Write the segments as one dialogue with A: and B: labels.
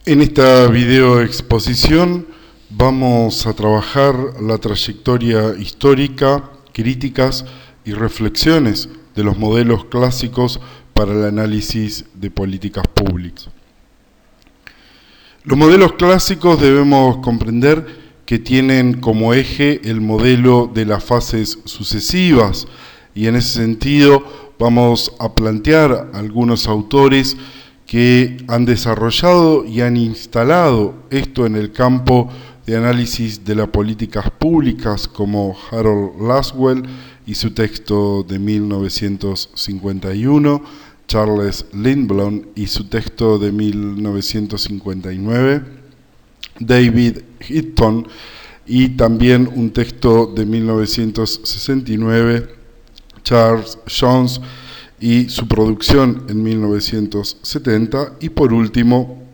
A: En esta video exposición vamos a trabajar la trayectoria histórica, críticas y reflexiones de los modelos clásicos para el análisis de políticas públicas. Los modelos clásicos debemos comprender que tienen como eje el modelo de las fases sucesivas, y en ese sentido vamos a plantear algunos autores que han desarrollado y han instalado esto en el campo de análisis de las políticas públicas, como Harold Lasswell y su texto de 1951, Charles Lindblom y su texto de 1959, David Hitton y también un texto de 1969, Charles Jones y su producción en 1970, y por último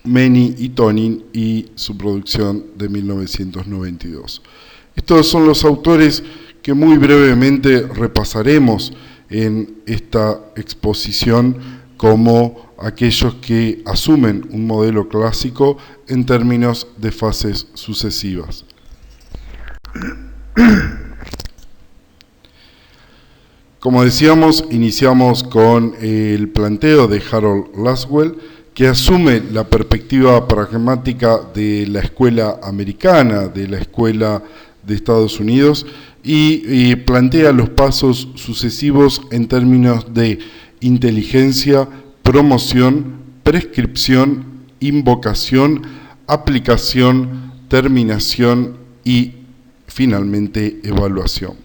A: Meny y Tonin y su producción de 1992. Estos son los autores que muy brevemente repasaremos en esta exposición como aquellos que asumen un modelo clásico en términos de fases sucesivas. Como decíamos, iniciamos con el planteo de Harold Lasswell, que asume la perspectiva pragmática de la escuela americana, de la escuela de Estados Unidos, y plantea los pasos sucesivos en términos de inteligencia, promoción, prescripción, invocación, aplicación, terminación y finalmente evaluación.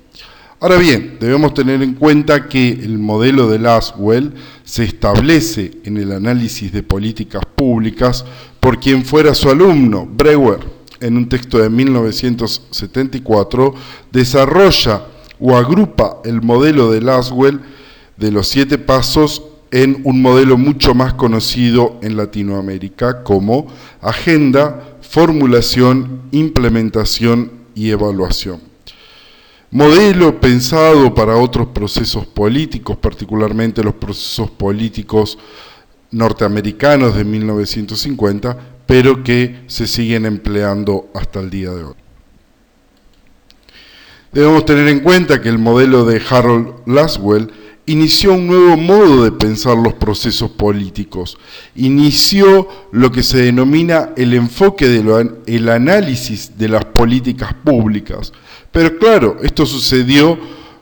A: Ahora bien, debemos tener en cuenta que el modelo de Lasswell se establece en el análisis de políticas públicas por quien fuera su alumno, Brewer. En un texto de 1974, desarrolla o agrupa el modelo de Lasswell de los 7 pasos en un modelo mucho más conocido en Latinoamérica como agenda, formulación, implementación y evaluación. Modelo pensado para otros procesos políticos, particularmente los procesos políticos norteamericanos de 1950, pero que se siguen empleando hasta el día de hoy. Debemos tener en cuenta que el modelo de Harold Lasswell inició un nuevo modo de pensar los procesos políticos. Inició lo que se denomina el enfoque del análisis de las políticas públicas. Pero claro, esto sucedió,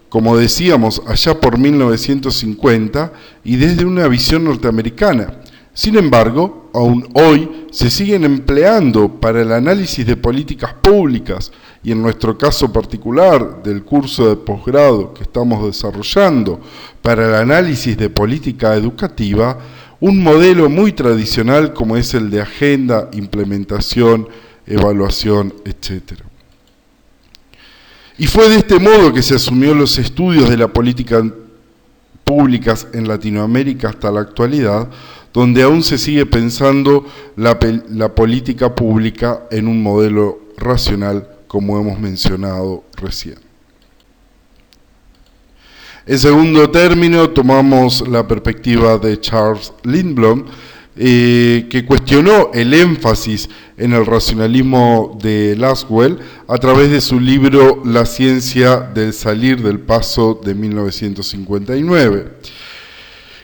A: como decíamos, allá por 1950 y desde una visión norteamericana. Sin embargo, aún hoy se siguen empleando para el análisis de políticas públicas, y en nuestro caso particular del curso de posgrado que estamos desarrollando para el análisis de política educativa, un modelo muy tradicional como es el de agenda, implementación, evaluación, etc. Y fue de este modo que se asumió los estudios de la política públicas en Latinoamérica hasta la actualidad, donde aún se sigue pensando la política pública en un modelo racional, como hemos mencionado recién. En segundo término, tomamos la perspectiva de Charles Lindblom, que cuestionó el énfasis en el racionalismo de Lasswell a través de su libro La ciencia del salir del paso de 1959.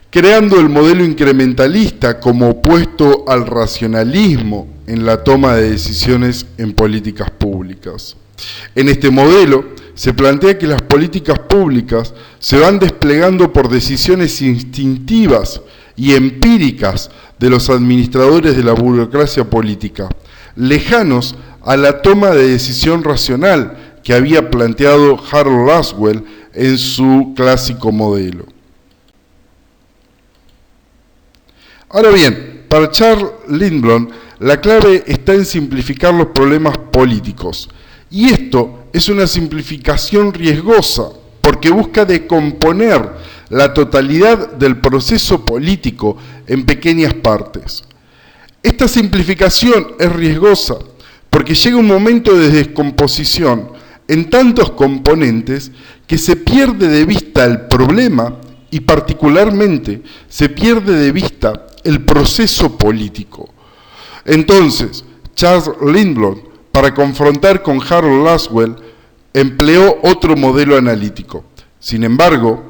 A: Creando el modelo incrementalista como opuesto al racionalismo en la toma de decisiones en políticas públicas. En este modelo se plantea que las políticas públicas se van desplegando por decisiones instintivas y empíricas de los administradores de la burocracia política, lejanos a la toma de decisión racional que había planteado Harold Lasswell en su clásico modelo. Ahora bien, para Charles Lindblom, la clave está en simplificar los problemas políticos. Y esto es una simplificación riesgosa, porque busca decomponer la totalidad del proceso político en pequeñas partes. Esta simplificación es riesgosa, porque llega un momento de descomposición en tantos componentes que se pierde de vista el problema y particularmente se pierde de vista el proceso político. Entonces, Charles Lindblom, para confrontar con Harold Lasswell, empleó otro modelo analítico. Sin embargo,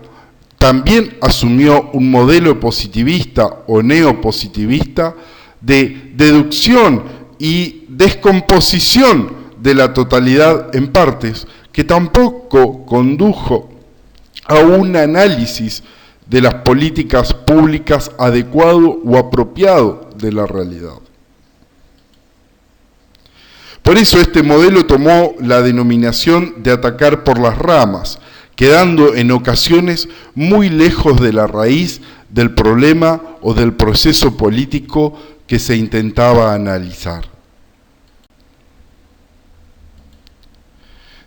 A: también asumió un modelo positivista o neopositivista de deducción y descomposición de la totalidad en partes, que tampoco condujo a un análisis de las políticas públicas adecuado o apropiado de la realidad. Por eso este modelo tomó la denominación de atacar por las ramas, quedando en ocasiones muy lejos de la raíz del problema o del proceso político que se intentaba analizar.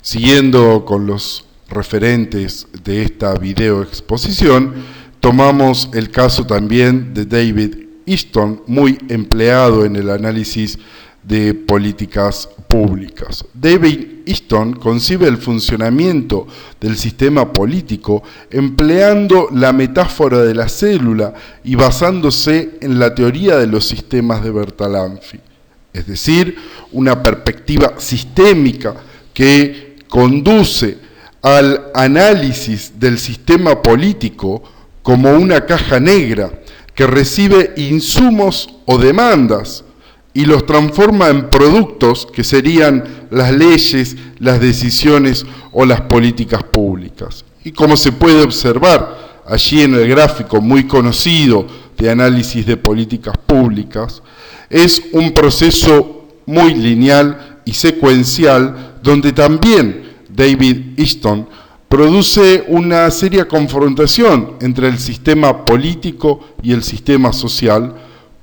A: Siguiendo con los referentes de esta videoexposición, tomamos el caso también de David Easton, muy empleado en el análisis de políticas públicas. David Easton concibe el funcionamiento del sistema político empleando la metáfora de la célula y basándose en la teoría de los sistemas de Bertalanffy, es decir, una perspectiva sistémica que conduce al análisis del sistema político como una caja negra que recibe insumos o demandas y los transforma en productos que serían las leyes, las decisiones o las políticas públicas. Y como se puede observar allí en el gráfico muy conocido de análisis de políticas públicas, es un proceso muy lineal y secuencial donde también David Easton produce una seria confrontación entre el sistema político y el sistema social,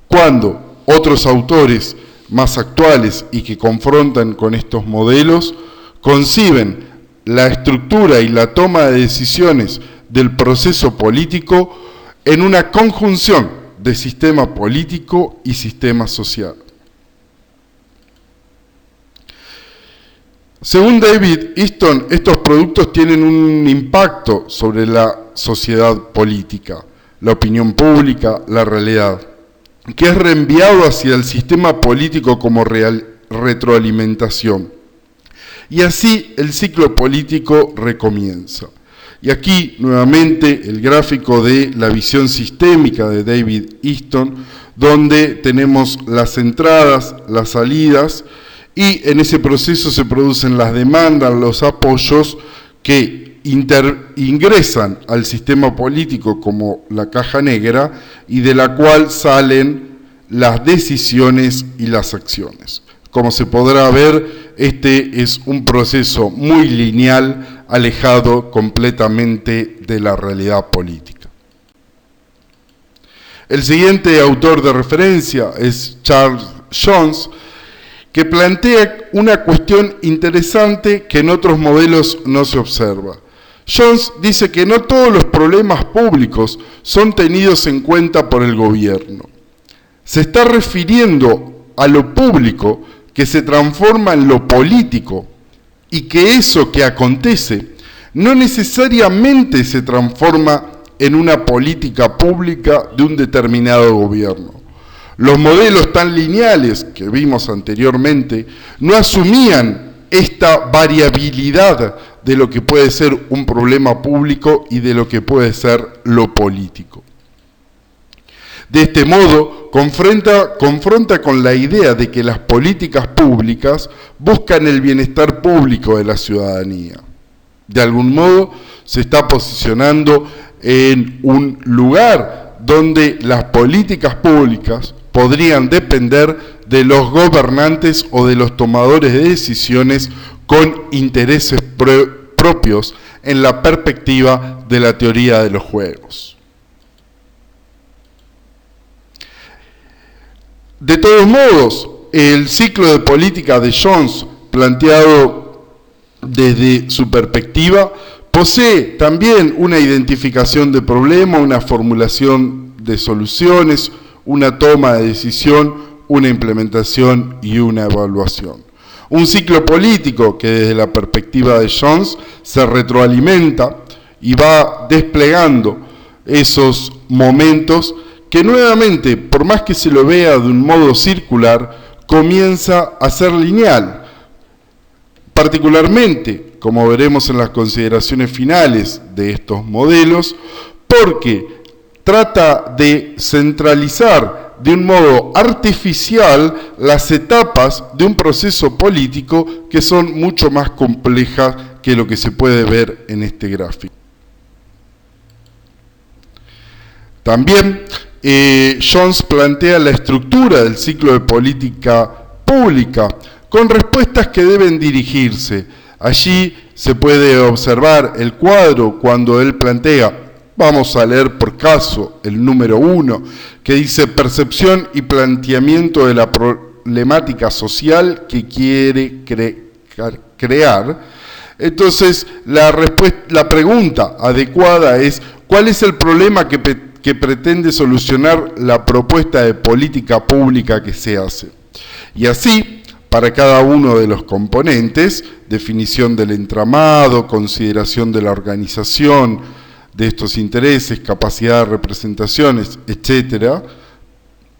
A: cuando otros autores más actuales y que confrontan con estos modelos conciben la estructura y la toma de decisiones del proceso político en una conjunción de sistema político y sistema social. Según David Easton, estos productos tienen un impacto sobre la sociedad política, la opinión pública, la realidad, que es reenviado hacia el sistema político como retroalimentación. Y así el ciclo político recomienza. Y aquí nuevamente el gráfico de la visión sistémica de David Easton, donde tenemos las entradas, las salidas, y en ese proceso se producen las demandas, los apoyos que ingresan al sistema político como la caja negra y de la cual salen las decisiones y las acciones. Como se podrá ver, este es un proceso muy lineal, alejado completamente de la realidad política. El siguiente autor de referencia es Charles Jones, que plantea una cuestión interesante que en otros modelos no se observa. Jones dice que no todos los problemas públicos son tenidos en cuenta por el gobierno. Se está refiriendo a lo público que se transforma en lo político y que eso que acontece no necesariamente se transforma en una política pública de un determinado gobierno. Los modelos tan lineales que vimos anteriormente no asumían esta variabilidad de lo que puede ser un problema público y de lo que puede ser lo político. De este modo, confronta con la idea de que las políticas públicas buscan el bienestar público de la ciudadanía. De algún modo, se está posicionando en un lugar donde las políticas públicas podrían depender de los gobernantes o de los tomadores de decisiones con intereses propios en la perspectiva de la teoría de los juegos. De todos modos, el ciclo de política de Jones, planteado desde su perspectiva, posee también una identificación de problema, una formulación de soluciones, una toma de decisión, una implementación y una evaluación. Un ciclo político que desde la perspectiva de Jones se retroalimenta y va desplegando esos momentos que nuevamente, por más que se lo vea de un modo circular, comienza a ser lineal. Particularmente, como veremos en las consideraciones finales de estos modelos, porque trata de centralizar de un modo artificial las etapas de un proceso político que son mucho más complejas que lo que se puede ver en este gráfico. También Jones plantea la estructura del ciclo de política pública con respuestas que deben dirigirse. Allí se puede observar el cuadro cuando él plantea, vamos a leer por caso el número 1, que dice percepción y planteamiento de la problemática social que quiere crear. Entonces, la pregunta adecuada es, ¿cuál es el problema que pretende solucionar la propuesta de política pública que se hace? Y así, para cada uno de los componentes, definición del entramado, consideración de la organización de estos intereses, capacidad de representaciones, etc.,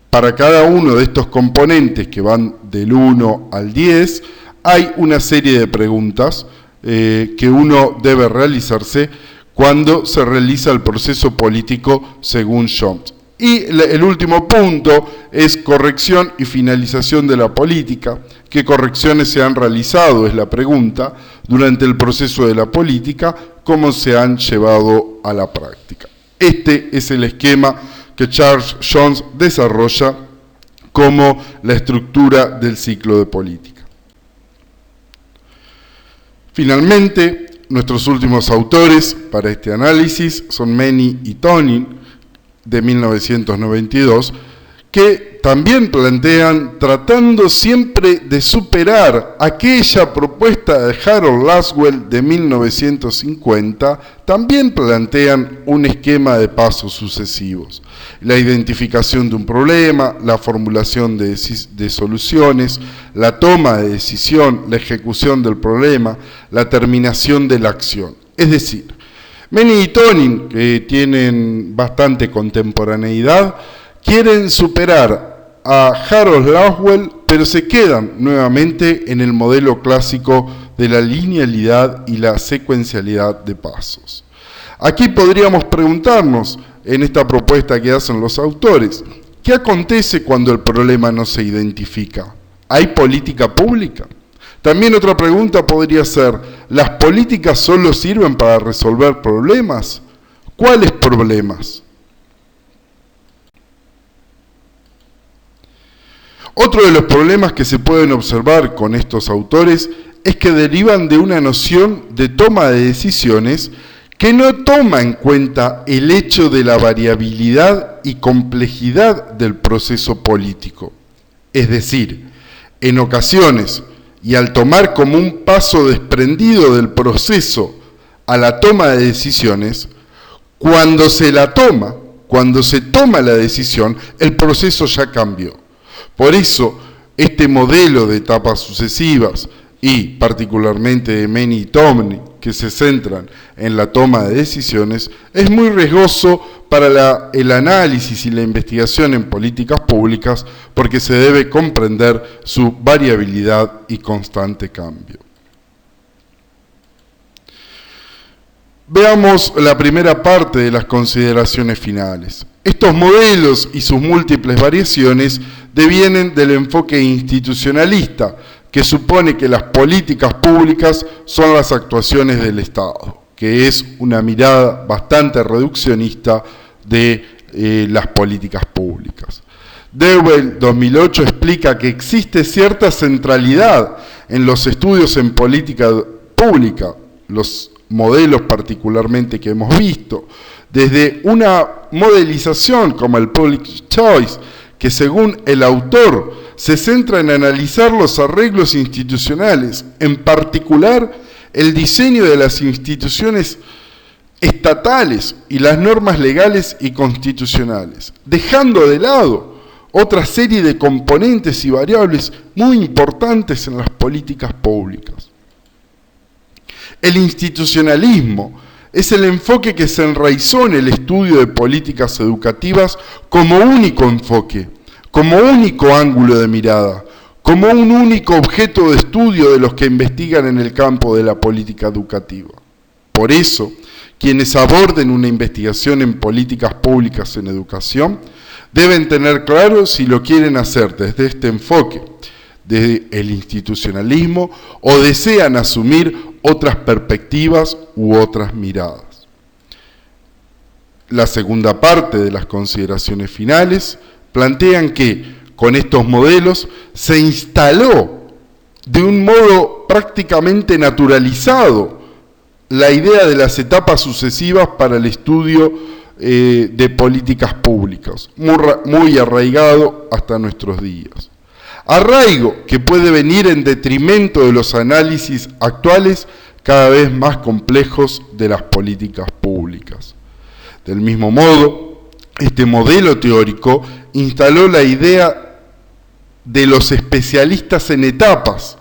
A: para cada uno de estos componentes que van del 1 al 10, hay una serie de preguntas que uno debe realizarse cuando se realiza el proceso político según Jones. Y el último punto es corrección y finalización de la política. ¿Qué correcciones se han realizado? Es la pregunta. Durante el proceso de la política, ¿cómo se han llevado a la práctica? Este es el esquema que Charles Jones desarrolla como la estructura del ciclo de política. Finalmente, nuestros últimos autores para este análisis son Meany y Tonin, de 1992, que también plantean, tratando siempre de superar aquella propuesta de Harold Lasswell de 1950, también plantean un esquema de pasos sucesivos. La identificación de un problema, la formulación de soluciones, la toma de decisión, la ejecución del problema, la terminación de la acción. Es decir, Meany y Tonin, que tienen bastante contemporaneidad, quieren superar a Harold Lasswell, pero se quedan nuevamente en el modelo clásico de la linealidad y la secuencialidad de pasos. Aquí podríamos preguntarnos, en esta propuesta que hacen los autores, ¿qué acontece cuando el problema no se identifica? ¿Hay política pública? También otra pregunta podría ser, ¿las políticas solo sirven para resolver problemas? ¿Cuáles problemas? Otro de los problemas que se pueden observar con estos autores es que derivan de una noción de toma de decisiones que no toma en cuenta el hecho de la variabilidad y complejidad del proceso político. Es decir, en ocasiones, y al tomar como un paso desprendido del proceso a la toma de decisiones, cuando se toma la decisión, el proceso ya cambió. Por eso, este modelo de etapas sucesivas, y particularmente de Meany y Tonin, que se centran en la toma de decisiones, es muy riesgoso para el análisis y la investigación en políticas públicas porque se debe comprender su variabilidad y constante cambio. Veamos la primera parte de las consideraciones finales. Estos modelos y sus múltiples variaciones devienen del enfoque institucionalista, que supone que las políticas públicas son las actuaciones del Estado, que es una mirada bastante reduccionista de las políticas públicas. Dewey, 2008, explica que existe cierta centralidad en los estudios en política pública, los modelos particularmente que hemos visto, desde una modelización como el Public Choice, que según el autor se centra en analizar los arreglos institucionales, en particular el diseño de las instituciones estatales y las normas legales y constitucionales, dejando de lado otra serie de componentes y variables muy importantes en las políticas públicas. El institucionalismo Es el enfoque que se enraizó en el estudio de políticas educativas como único enfoque, como único ángulo de mirada, como un único objeto de estudio de los que investigan en el campo de la política educativa. Por eso, quienes aborden una investigación en políticas públicas en educación deben tener claro si lo quieren hacer desde este enfoque, desde el institucionalismo, o desean asumir otras perspectivas u otras miradas. La segunda parte de las consideraciones finales plantean que con estos modelos se instaló de un modo prácticamente naturalizado la idea de las etapas sucesivas para el estudio de políticas públicas, muy arraigado hasta nuestros días. Arraigo que puede venir en detrimento de los análisis actuales cada vez más complejos de las políticas públicas. Del mismo modo, este modelo teórico instaló la idea de los especialistas en etapas,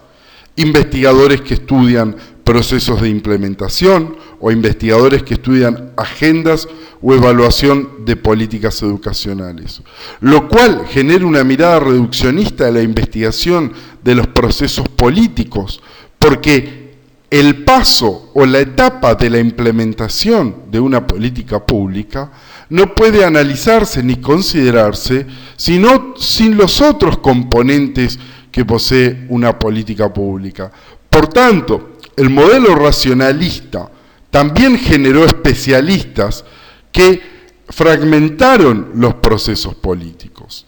A: investigadores que estudian procesos de implementación o investigadores que estudian agendas o evaluación de políticas educacionales, lo cual genera una mirada reduccionista de la investigación de los procesos políticos, porque el paso o la etapa de la implementación de una política pública no puede analizarse ni considerarse sin los otros componentes que posee una política pública. Por tanto, el modelo racionalista también generó especialistas que fragmentaron los procesos políticos.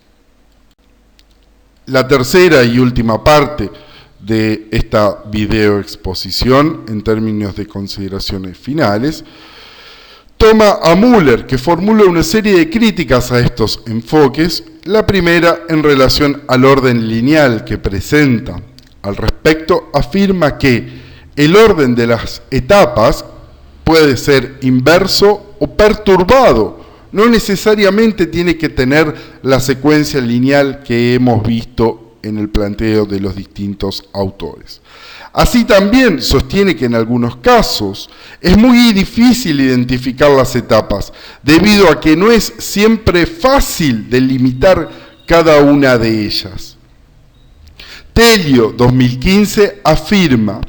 A: La tercera y última parte de esta videoexposición, en términos de consideraciones finales, toma a Müller, que formula una serie de críticas a estos enfoques, la primera en relación al orden lineal que presenta. Al respecto, afirma que el orden de las etapas puede ser inverso o perturbado, no necesariamente tiene que tener la secuencia lineal que hemos visto en el planteo de los distintos autores. Así también sostiene que en algunos casos es muy difícil identificar las etapas, debido a que no es siempre fácil delimitar cada una de ellas. Telio, 2015, afirma: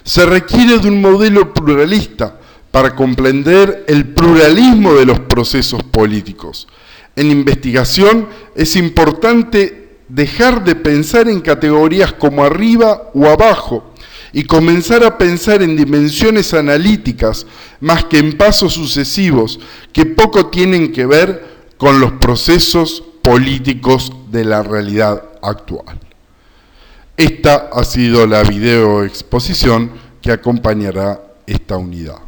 A: se requiere de un modelo pluralista para comprender el pluralismo de los procesos políticos. En investigación es importante dejar de pensar en categorías como arriba o abajo y comenzar a pensar en dimensiones analíticas más que en pasos sucesivos que poco tienen que ver con los procesos políticos de la realidad actual. Esta ha sido la videoexposición que acompañará esta unidad.